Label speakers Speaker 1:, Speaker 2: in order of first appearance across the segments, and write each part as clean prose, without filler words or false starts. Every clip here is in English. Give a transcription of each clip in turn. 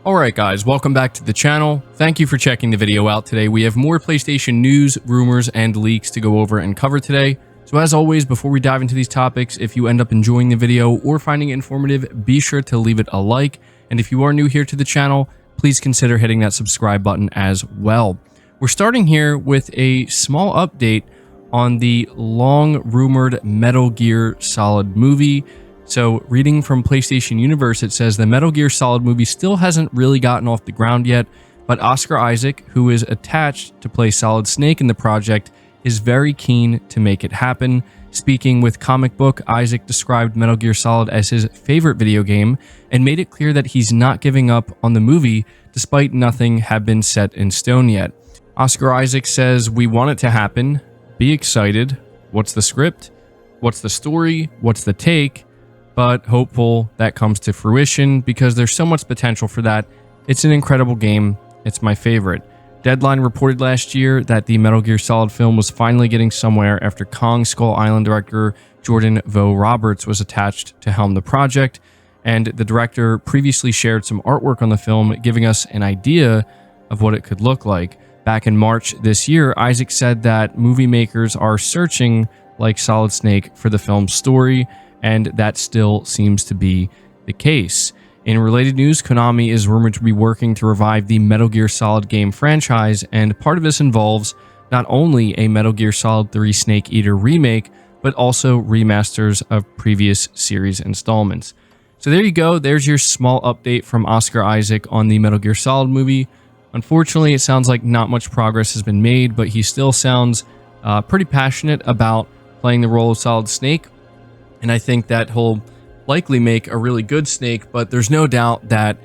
Speaker 1: Alright guys, welcome back to the channel. Thank you for checking the video out today. We have more PlayStation news, rumors, and leaks to go over and cover today. So as always, before we dive into these topics, if you end up enjoying the video or finding it informative, be sure to leave it a like. And if you are new here to the channel, please consider hitting that subscribe button as well. We're starting here with a small update on the long-rumored Metal Gear Solid movie. So reading from PlayStation Universe, it says the Metal Gear Solid movie still hasn't really gotten off the ground yet, but Oscar Isaac, who is attached to play Solid Snake in the project, is very keen to make it happen. Speaking with Comic Book, Isaac described Metal Gear Solid as his favorite video game and made it clear that he's not giving up on the movie despite nothing have been set in stone yet. Oscar Isaac says, "We want it to happen. Be excited. What's the script? What's the story? What's the take? But hopeful that comes to fruition because there's so much potential for that. It's an incredible game. It's my favorite." Deadline reported last year that the Metal Gear Solid film was finally getting somewhere after Kong Skull Island director Jordan Vogt-Roberts was attached to helm the project, and the director previously shared some artwork on the film, giving us an idea of what it could look like. Back in March this year, Isaac said that movie makers are searching, like Solid Snake, for the film's story, and that still seems to be the case. In related news, Konami is rumored to be working to revive the Metal Gear Solid game franchise, and part of this involves not only a Metal Gear Solid 3 Snake Eater remake, but also remasters of previous series installments. So there you go, there's your small update from Oscar Isaac on the Metal Gear Solid movie. Unfortunately, it sounds like not much progress has been made, but he still sounds pretty passionate about playing the role of Solid Snake. And I think that he'll likely make a really good Snake, but there's no doubt that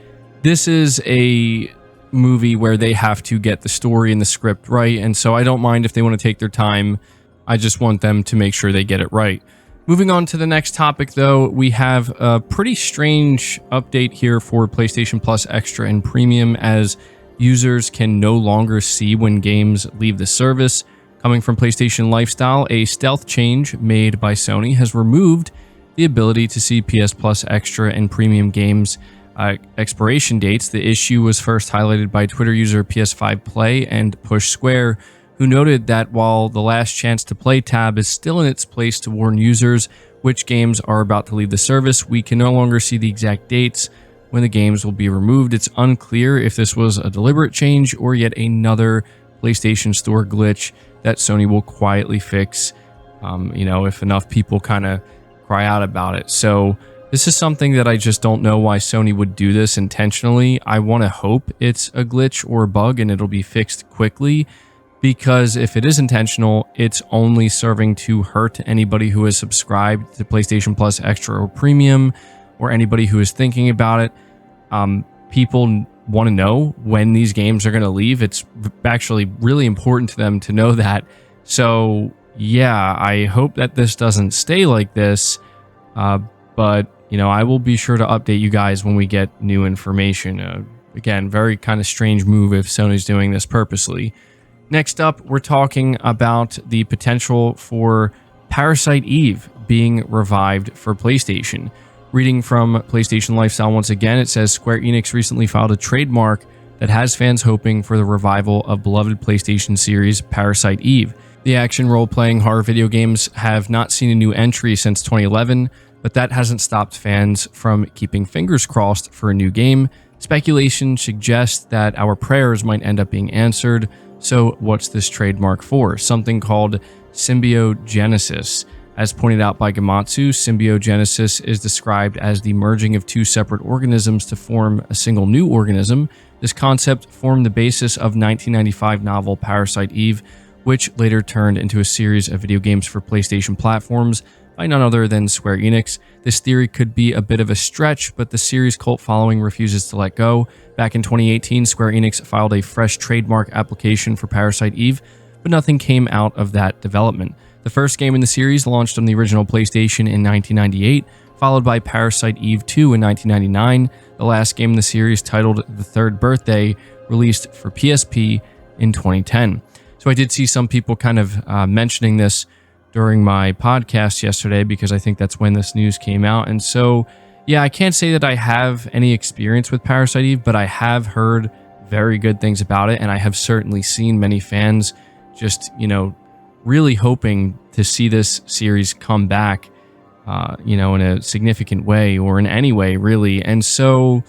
Speaker 1: this is a movie where they have to get the story and the script right. And so I don't mind if they want to take their time. I just want them to make sure they get it right. Moving on to the next topic, though, we have a pretty strange update here for PlayStation Plus Extra and Premium, as users can no longer see when games leave the service. Coming from PlayStation Lifestyle, a stealth change made by Sony has removed the ability to see PS Plus Extra and Premium games expiration dates. The issue was first highlighted by Twitter user PS5 Play and Push Square, who noted that while the last chance to play tab is still in its place to warn users which games are about to leave the service, we can no longer see the exact dates when the games will be removed. It's unclear if this was a deliberate change or yet another PlayStation Store glitch that Sony will quietly fix, if enough people kind of cry out about it. So this is something that I just don't know why Sony would do this intentionally. I want to hope it's a glitch or a bug and it'll be fixed quickly, because if it is intentional, it's only serving to hurt anybody who is subscribed to PlayStation Plus Extra or Premium, or anybody who is thinking about it. People want to know when these games are going to leave. It's actually really important to them to know that. So yeah, I hope that this doesn't stay like this, but I will be sure to update you guys when we get new information. Again, very kind of strange move if Sony's doing this purposely. Next up, we're talking about the potential for Parasite Eve being revived for PlayStation. Reading from PlayStation Lifestyle once again, it says Square Enix recently filed a trademark that has fans hoping for the revival of beloved PlayStation series Parasite Eve. The action role-playing horror video games have not seen a new entry since 2011, but that hasn't stopped fans from keeping fingers crossed for a new game. Speculation suggests that our prayers might end up being answered. So what's this trademark for? Something called symbiogenesis. As pointed out by Gamatsu, symbiogenesis is described as the merging of two separate organisms to form a single new organism. This concept formed the basis of 1995 novel Parasite Eve, which later turned into a series of video games for PlayStation platforms by none other than Square Enix. This theory could be a bit of a stretch, but the series' cult following refuses to let go. Back in 2018, Square Enix filed a fresh trademark application for Parasite Eve, but nothing came out of that development. The first game in the series launched on the original PlayStation in 1998, followed by Parasite Eve 2 in 1999. The last game in the series, titled The Third Birthday, released for PSP in 2010. So I did see some people kind of mentioning this during my podcast yesterday, because I think that's when this news came out. And so, Yeah, I can't say that I have any experience with Parasite Eve, but I have heard very good things about it, and I have certainly seen many fans just, really hoping to see this series come back, in a significant way or in any way, really. And so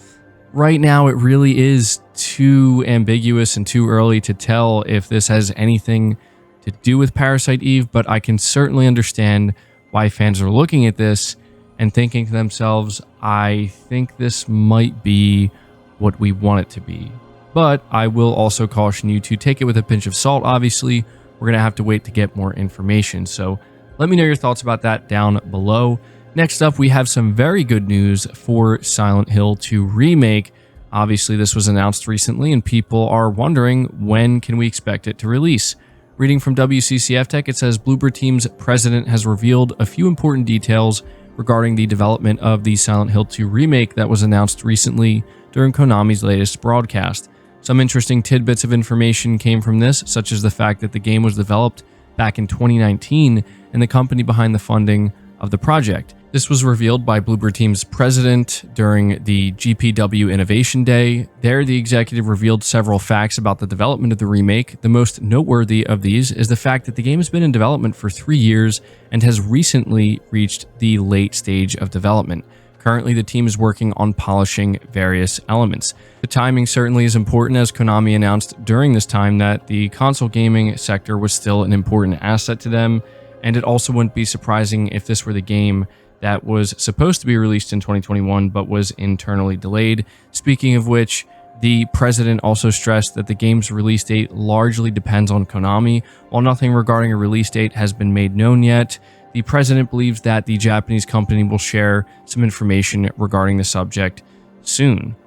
Speaker 1: right now, it really is too ambiguous and too early to tell if this has anything to do with Parasite Eve, but I can certainly understand why fans are looking at this and thinking to themselves, I think this might be what we want it to be. But I will also caution you to take it with a pinch of salt. Obviously, we're going to have to wait to get more information. So let me know your thoughts about that down below. Next up, we have some very good news for Silent Hill 2 Remake. Obviously, this was announced recently, and people are wondering, when can we expect it to release? Reading from WCCF Tech, it says Bloober Team's president has revealed a few important details regarding the development of the Silent Hill 2 Remake that was announced recently during Konami's latest broadcast. Some interesting tidbits of information came from this, such as the fact that the game was developed back in 2019 and the company behind the funding of the project. This was revealed by Bloober Team's president during the GPW Innovation Day. There, the executive revealed several facts about the development of the remake. The most noteworthy of these is the fact that the game has been in development for 3 years and has recently reached the late stage of development. Currently, the team is working on polishing various elements. The timing certainly is important, as Konami announced during this time that the console gaming sector was still an important asset to them, and it also wouldn't be surprising if this were the game that was supposed to be released in 2021 but was internally delayed. Speaking of which, the president also stressed that the game's release date largely depends on Konami. While nothing regarding a release date has been made known yet, the president believes that the Japanese company will share some information regarding the subject soon.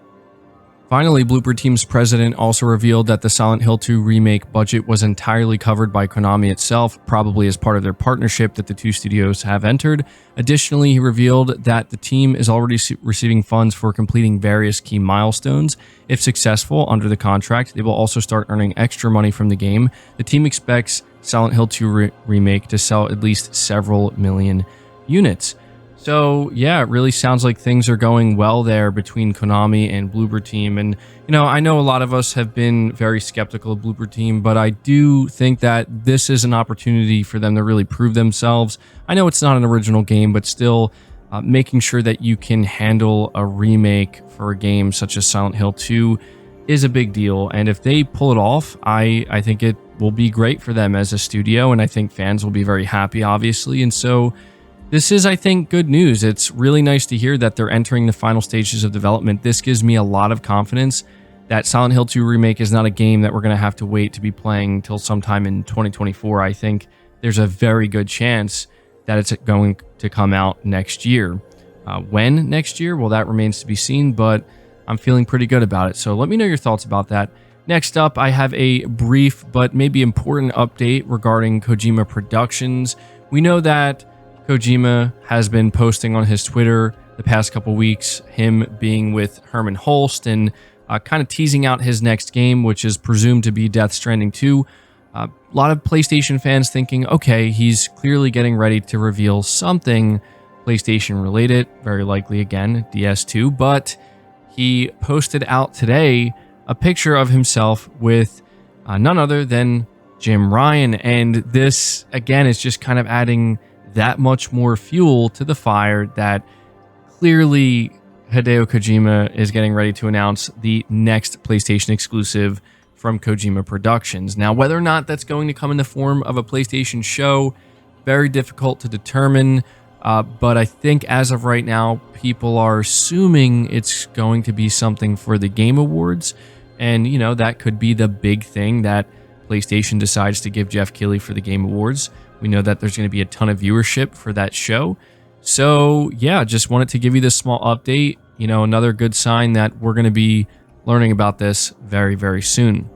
Speaker 1: Finally, Bloober Team's president also revealed that the Silent Hill 2 remake budget was entirely covered by Konami itself, probably as part of their partnership that the two studios have entered. Additionally, he revealed that the team is already receiving funds for completing various key milestones. If successful under the contract, they will also start earning extra money from the game. The team expects Silent Hill 2 Remake to sell at least several million units. So yeah, it really sounds like things are going well there between Konami and Bloober Team. And, I know a lot of us have been very skeptical of Bloober Team, but I do think that this is an opportunity for them to really prove themselves. I know it's not an original game, but still making sure that you can handle a remake for a game such as Silent Hill 2 is a big deal. And if they pull it off, I think it will be great for them as a studio, and I think fans will be very happy, obviously. And so this is, I think, good news. It's really nice to hear that they're entering the final stages of development. This gives me a lot of confidence that Silent Hill 2 Remake is not a game that we're going to have to wait to be playing till sometime in 2024. I think there's a very good chance that it's going to come out next year. When next year? Well, that remains to be seen, but I'm feeling pretty good about it. So let me know your thoughts about that. Next up, I have a brief but maybe important update regarding Kojima Productions. We know that Kojima has been posting on his Twitter the past couple weeks, him being with Herman Holst and kind of teasing out his next game, which is presumed to be Death Stranding 2. A lot of PlayStation fans thinking, okay, he's clearly getting ready to reveal something PlayStation related, very likely again, DS2, but he posted out today a picture of himself with none other than Jim Ryan, and this, again, is just kind of adding that much more fuel to the fire that clearly Hideo Kojima is getting ready to announce the next PlayStation exclusive from Kojima Productions. Now, whether or not that's going to come in the form of a PlayStation show, very difficult to determine, but I think as of right now, people are assuming it's going to be something for the Game Awards, and that could be the big thing that PlayStation decides to give Jeff Keighley for the Game Awards. We know that there's going to be a ton of viewership for that show. So yeah, just wanted to give you this small update. Another good sign that we're going to be learning about this very, very soon.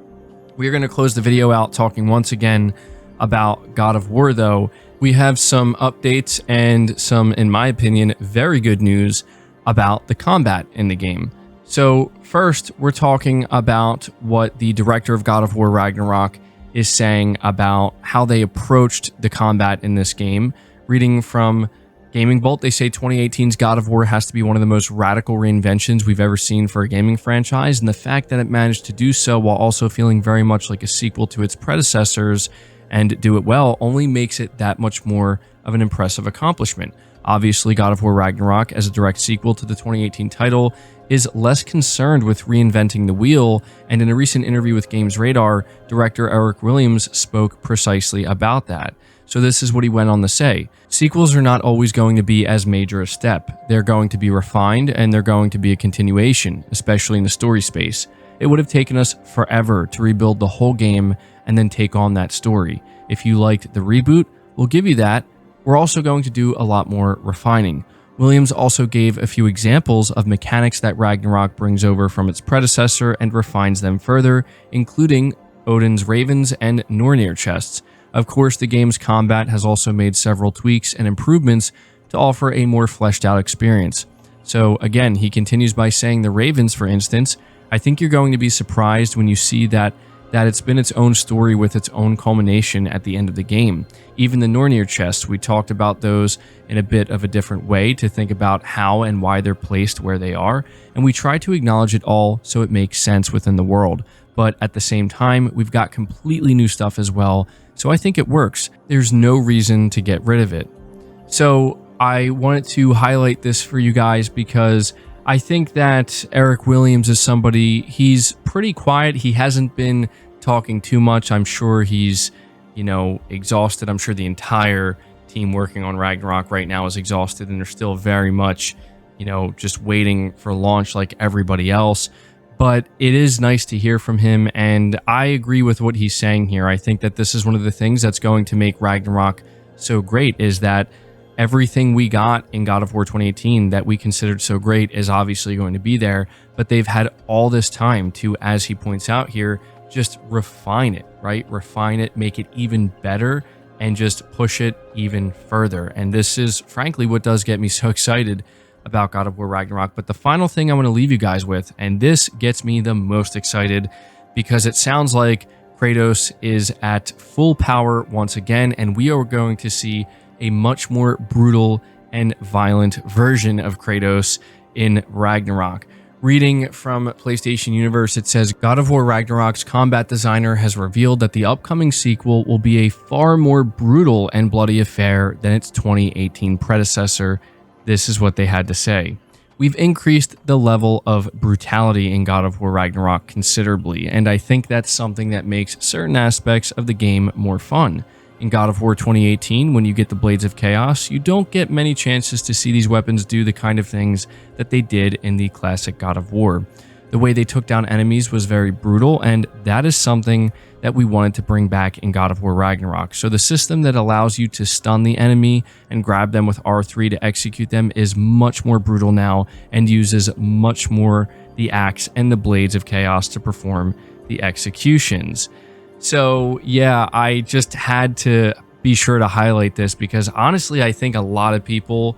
Speaker 1: We are going to close the video out talking once again about God of War, though. We have some updates and some, in my opinion, very good news about the combat in the game. So first, we're talking about what the director of God of War Ragnarok is saying about how they approached the combat in this game. Reading from Gaming Bolt, they say 2018's God of War has to be one of the most radical reinventions we've ever seen for a gaming franchise, and the fact that it managed to do so while also feeling very much like a sequel to its predecessors and do it well only makes it that much more of an impressive accomplishment. Obviously, God of War Ragnarok, as a direct sequel to the 2018 title, is less concerned with reinventing the wheel, and in a recent interview with Games Radar, director Eric Williams spoke precisely about that. So this is what he went on to say. Sequels are not always going to be as major a step. They're going to be refined, and they're going to be a continuation, especially in the story space. It would have taken us forever to rebuild the whole game and then take on that story. If you liked the reboot, we'll give you that. We're also going to do a lot more refining. Williams also gave a few examples of mechanics that Ragnarok brings over from its predecessor and refines them further, including Odin's Ravens and Nornir chests. Of course, the game's combat has also made several tweaks and improvements to offer a more fleshed out experience. So again, he continues by saying the Ravens, for instance, I think you're going to be surprised when you see that it's been its own story with its own culmination at the end of the game. Even the Nornir chests, we talked about those in a bit of a different way to think about how and why they're placed where they are, and we try to acknowledge it all so it makes sense within the world. But at the same time, we've got completely new stuff as well, so I think it works. There's no reason to get rid of it. So I wanted to highlight this for you guys because I think that Eric Williams is somebody, he's pretty quiet. He hasn't been talking too much. I'm sure he's, exhausted. I'm sure the entire team working on Ragnarok right now is exhausted, and they're still very much, just waiting for launch like everybody else. But it is nice to hear from him, and I agree with what he's saying here. I think that this is one of the things that's going to make Ragnarok so great, is that everything we got in God of War 2018 that we considered so great is obviously going to be there, but they've had all this time to, as he points out here, just refine it, right? Refine it, make it even better, and just push it even further. And this is frankly what does get me so excited about God of War Ragnarok. But the final thing I want to leave you guys with, and this gets me the most excited, because it sounds like Kratos is at full power once again, and we are going to see a much more brutal and violent version of Kratos in Ragnarok. Reading from PlayStation Universe, it says, God of War Ragnarok's combat designer has revealed that the upcoming sequel will be a far more brutal and bloody affair than its 2018 predecessor. This is what they had to say. We've increased the level of brutality in God of War Ragnarok considerably, and I think that's something that makes certain aspects of the game more fun. In God of War 2018, when you get the Blades of Chaos, you don't get many chances to see these weapons do the kind of things that they did in the classic God of War. The way they took down enemies was very brutal, and that is something that we wanted to bring back in God of War Ragnarok. So the system that allows you to stun the enemy and grab them with R3 to execute them is much more brutal now, and uses much more the axe and the Blades of Chaos to perform the executions. So yeah, I just had to be sure to highlight this, because honestly, I think a lot of people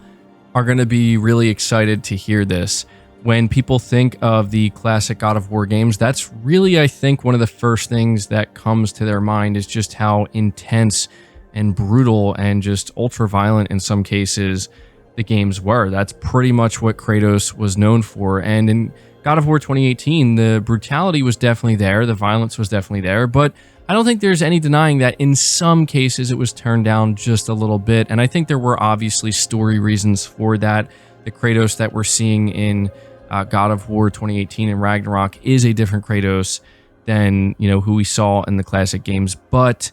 Speaker 1: are going to be really excited to hear this. When people think of the classic God of War games, that's really, I think, one of the first things that comes to their mind, is just how intense and brutal and just ultra violent in some cases the games were. That's pretty much what Kratos was known for. And in God of War 2018, the brutality was definitely there, the violence was definitely there, but I don't think there's any denying that in some cases it was turned down just a little bit, and I think there were obviously story reasons for that. The Kratos that we're seeing in God of War 2018 and Ragnarok is a different Kratos than, who we saw in the classic games. But,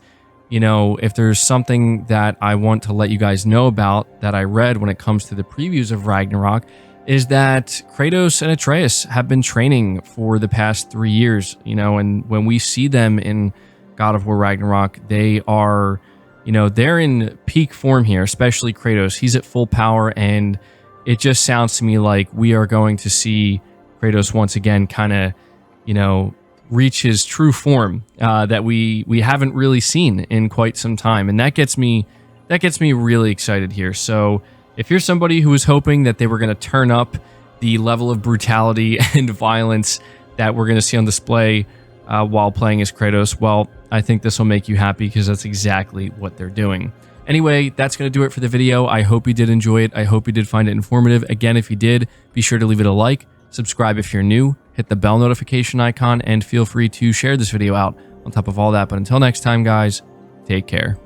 Speaker 1: if there's something that I want to let you guys know about that I read when it comes to the previews of Ragnarok, is that Kratos and Atreus have been training for the past 3 years, and when we see them in God of War Ragnarok, they are, they're in peak form here, especially Kratos. He's at full power, and it just sounds to me like we are going to see Kratos once again kind of, reach his true form that we haven't really seen in quite some time. And that gets me really excited here. So if you're somebody who was hoping that they were going to turn up the level of brutality and violence that we're going to see on display while playing as Kratos, well, I think this will make you happy, because that's exactly what they're doing. Anyway, that's going to do it for the video. I hope you did enjoy it. I hope you did find it informative. Again, if you did, be sure to leave it a like, subscribe if you're new, hit the bell notification icon, and feel free to share this video out on top of all that. But until next time, guys, take care.